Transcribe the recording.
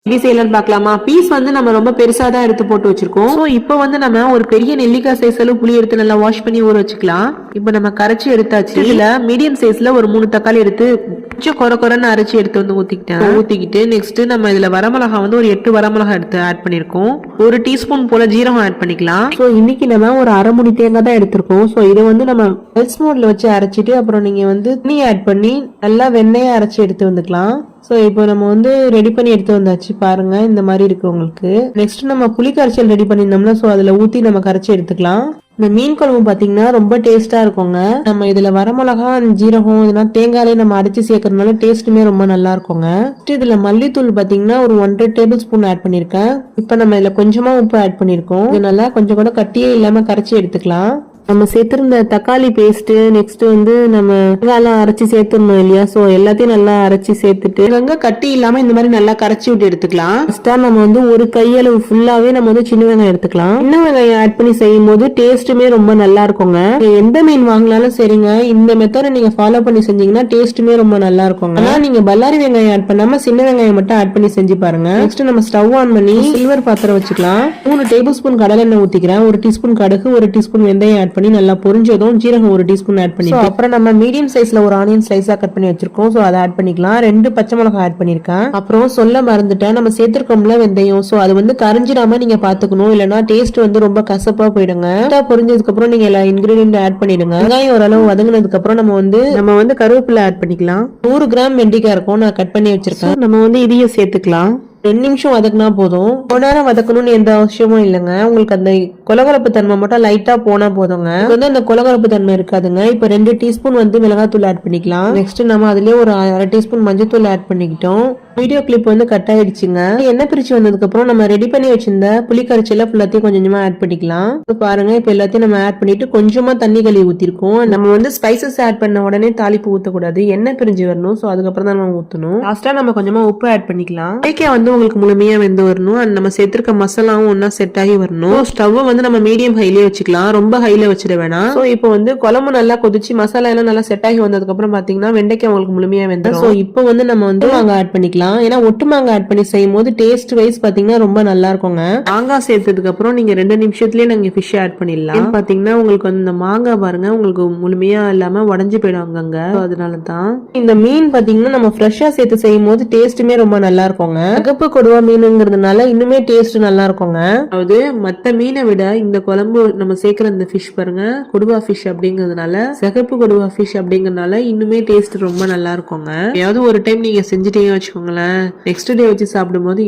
எப்படி செய்யலாம்னு பார்க்கலாமா? பீஸ் வந்து நம்ம ரொம்ப பெருசா தான் எடுத்து போட்டு வச்சிருக்கோம். ஸோ இப்போ வந்து நம்ம ஒரு பெரிய நெல்லிக்காய் சைஸ் அளவு புளி எடுத்து நல்லா வாஷ் பண்ணி ஊற வச்சுக்கலாம். இப்போ நம்ம கரைச்சி எடுத்தாச்சு. இதுல மீடியம் சைஸ்ல ஒரு 3 தக்காளி எடுத்து கொஞ்சம் கொரன்னு அரைச்சி எடுத்து வந்து ஊத்திக்கிட்டு நெக்ஸ்ட் நம்ம இதுல வரமிளகா வந்து ஒரு 8 வரமிளகா எடுத்து ஆட் பண்ணிருக்கோம். 1 டீஸ்பூன் போல ஜீரகம் ஆட் பண்ணிக்கலாம். ஸோ இன்னைக்கு நம்ம ஒரு அரை முடி தேங்காய் தான் எடுத்திருக்கோம். ஸோ இதை வந்து நம்ம பல்ஸ் மோட்ல வச்சு அரைச்சிட்டு அப்புறம் நீங்க வந்து தண்ணி ஆட் பண்ணி நல்லா வெண்ணெயை அரைச்சி எடுத்து வந்துக்கலாம். ஸோ இப்போ நம்ம வந்து ரெடி பண்ணி எடுத்து வந்தாச்சு. பாருங்க இந்த மாதிரி இருக்கு உங்களுக்கு. நெக்ஸ்ட் நம்ம புளி கரைச்சல் ரெடி பண்ணியிருந்தோம்னா ஸோ அதுல ஊத்தி நம்ம கரைச்சி எடுத்துக்கலாம். இந்த மீன் குழம்பு பாத்தீங்கன்னா ரொம்ப டேஸ்டா இருக்குங்க. நம்ம இதுல வரமிளகா ஜீரகம் இதெல்லாம் தேங்காயிலே நம்ம அரைச்சி சேர்க்கறதுனால டேஸ்ட்டுமே ரொம்ப நல்லா இருக்குங்க. இதுல மல்லித்தூள் பாத்தீங்கன்னா ஒரு 1.5 டேபிள் ஸ்பூன் ஆட் பண்ணிருக்கேன். இப்ப நம்ம இதுல கொஞ்சமா உப்பு ஆட் பண்ணிருக்கோம். இது நல்லா கொஞ்சம் கூட கட்டியே இல்லாம கரைச்சி எடுத்துக்கலாம். நம்ம சேர்த்திருந்த தக்காளி பேஸ்ட் நெக்ஸ்ட் வந்து நம்ம வெங்காயம் அரைச்சி சேர்த்துடணும் இல்லையா? சோ எல்லாத்தையும் நல்லா அரைச்சி சேர்த்துட்டு வெங்க கட்டி இல்லாம இந்த மாதிரி நல்லா கரைச்சி விட்டு எடுத்துக்கலாம். ஃபர்ஸ்டா நம்ம வந்து ஒரு கையளவு ஃபுல்லாவே நம்ம வந்து சின்ன வெங்காயம் எடுத்துக்கலாம். சின்ன வெங்காயம் ஆட் பண்ணி செய்யும் போது டேஸ்ட்டுமே ரொம்ப நல்லா இருக்குங்க. எந்த மீன் வாங்கினாலும் சரிங்க, இந்த மெத்தட நீங்க ஃபாலோ பண்ணி செஞ்சீங்கன்னா டேஸ்ட்டுமே ரொம்ப நல்லா இருக்குங்க. ஆனா நீங்க பல்லாரி வெங்காயம் ஆட் பண்ணாம சின்ன வெங்காயம் மட்டும் ஆட் பண்ணி செஞ்சு பாருங்க. நெக்ஸ்ட் நம்ம ஸ்டவ் ஆன் பண்ணி சில்வர் பாத்திரம் வச்சுக்கலாம். 3 டேபிள் ஸ்பூன் கடலை எண்ணெய் ஊத்திக்கிறேன். 1 டீஸ்பூன் கடுகு, 1 டீஸ்பூன் வெந்தயம் ஆட் பண்ணி நல்லா பொரிஞ்சதும் ஜீரகம் 1 டீஸ்பூன் ஆட் பண்ணி அப்புறம் நம்ம மீடியம் சைஸ்ல ஒரு ஆனியன் ஸ்லைஸா கட் பண்ணி வச்சிருக்கோம். சோ அதை ஆட் பண்ணிக்கலாம். 2 பச்சை மிளகாய் ஆட் பண்ணிருக்கேன். அப்புறம் சொல்ல மறந்துட்டேன், நம்ம சேர்த்திருக்கோம்ல வெந்தயம். சோ அது வந்து கரைஞ்சிடாம நீங்க பாத்துக்கணும், இல்லனா டேஸ்ட் வந்து ரொம்ப கசப்பா போயிடுங்க. பொரிஞ்சதுக்கு அப்புறம் நீங்க எல்லா இன்கிரீடியன்ட் ஆட் பண்ணிடுங்க. வெங்காயம் ஓரளவு வதங்கினதுக்கு அப்புறம் நம்ம வந்து கருவேப்பிலை ஆட் பண்ணிக்கலாம். 100 கிராம் வெண்டிக்காய் இருக்கும், நான் கட் பண்ணி வச்சிருக்கேன். நம்ம வந்து இதையும் சேர்த்துக்கலாம். 2 நிமிஷம் வதக்குனா போதும். ரொம்ப நேரம் வதக்கணும்னு எந்த அவசியமும் இல்லைங்க. உங்களுக்கு அந்த கொலகொலப்பு தன்மை மட்டும் லைட்டா போனா போதுங்க. வந்து அந்த கொலகொலப்பு தன்மை இருக்காதுங்க. இப்ப 2 டீஸ்பூன் வந்து மிளகாத்தூள் ஆட் பண்ணிக்கலாம். நெக்ஸ்ட் நம்ம அதுலயே ஒரு 1/2 டீஸ்பூன் மஞ்சத்தூள் ஆட் பண்ணிக்கிட்டோம். வீடியோ கிளிப் வந்து கட் ஆயிடுச்சுங்க. எண்ணெய் பிரிச்சு வந்ததுக்கு அப்புறம் நம்ம ரெடி பண்ணி வச்சிருந்த புளி கரைச்சல ஃபுல்லாத்தையும் கொஞ்சமா ஆட் பண்ணிக்கலாம். பாருங்க இப்ப எல்லாத்தையும் நம்ம ஆட் பண்ணிட்டு கொஞ்சமா தண்ணி கழுவி ஊத்திருக்கோம். நம்ம வந்து ஸ்பைசஸ் ஆட் பண்ண உடனே தாளிப்பு ஊத்தக்கூடாது, எண்ணெய் பிரிஞ்சு வரணும். சோ அதுக்கப்புறம் தான் நம்ம ஊத்தணும். லாஸ்டா நம்ம கொஞ்சமா உப்பு ஆட் பண்ணிக்கலாம். வந்து உங்களுக்கு முழுமையா வெந்து வரணும். அண்ட் நம்ம சேர்த்திருக்க மசாலாவும் ஒன்னா செட் ஆகி வரணும். ஸ்டவ் வந்து நம்ம மீடியம் ஹைலயே வச்சுக்கலாம், ரொம்ப ஹைல வச்சிட வேணாம். சோ இப்போ வந்து குழம்பு நல்லா கொதிச்சு மசாலா எல்லாம் நல்லா செட் ஆகி வந்ததுக்கு அப்புறம் பாத்தீங்கன்னா வெண்டைக்காய் உங்களுக்கு முழுமையா வெந்துடும். சோ இப்போ வந்து நம்ம வந்து மாங்காய் ஆட் பண்ணிக்கலாம். ஏன்னா ஒட்டு மாங்காய் ஆட் பண்ணி செய்யும் போது டேஸ்ட் வைஸ் பாத்தீங்கன்னா ரொம்ப நல்லா இருக்குங்க. மாங்காய் சேர்த்ததுக்கு அப்புறம் நீங்க 2 நிமிஷத்துலயே நாங்க ஃபிஷ் ஆட் பண்ணிடலாம். பாத்தீங்கன்னா உங்களுக்கு வந்து இந்த மாங்காய் பாருங்க உங்களுக்கு முழுமையா இல்லாம உடஞ்சு போயிடுவாங்க. அதனாலதான் இந்த மீன் பாத்தீங்கன்னா நம்ம ஃப்ரெஷ்ஷா சேர்த்து செய்யும் போது டேஸ்ட்டுமே ரொம்ப நல்லா இருக்குங்க. சிகப்பு கொடுவா மீனுங்கிறதுனால இன்னுமே டேஸ்ட் நல்லா இருக்குங்க. அதாவது மத்த மீனை விட இந்த குழம்பு நம்ம சேர்க்கிற இந்த ஃபிஷ் பாருங்க கொடுவா ஃபிஷ் அப்படிங்கறதுனால, சிகப்பு கொடுவா ஃபிஷ் அப்படிங்கறதுனால இன்னுமே டேஸ்ட் ரொம்ப நல்லா இருக்குங்க. ஏதாவது ஒரு டைம் நீங்க செஞ்சுட்டீங்க வச்சுக்கோங்களேன், நெக்ஸ்ட் டே வச்சு சாப்பிடும் போது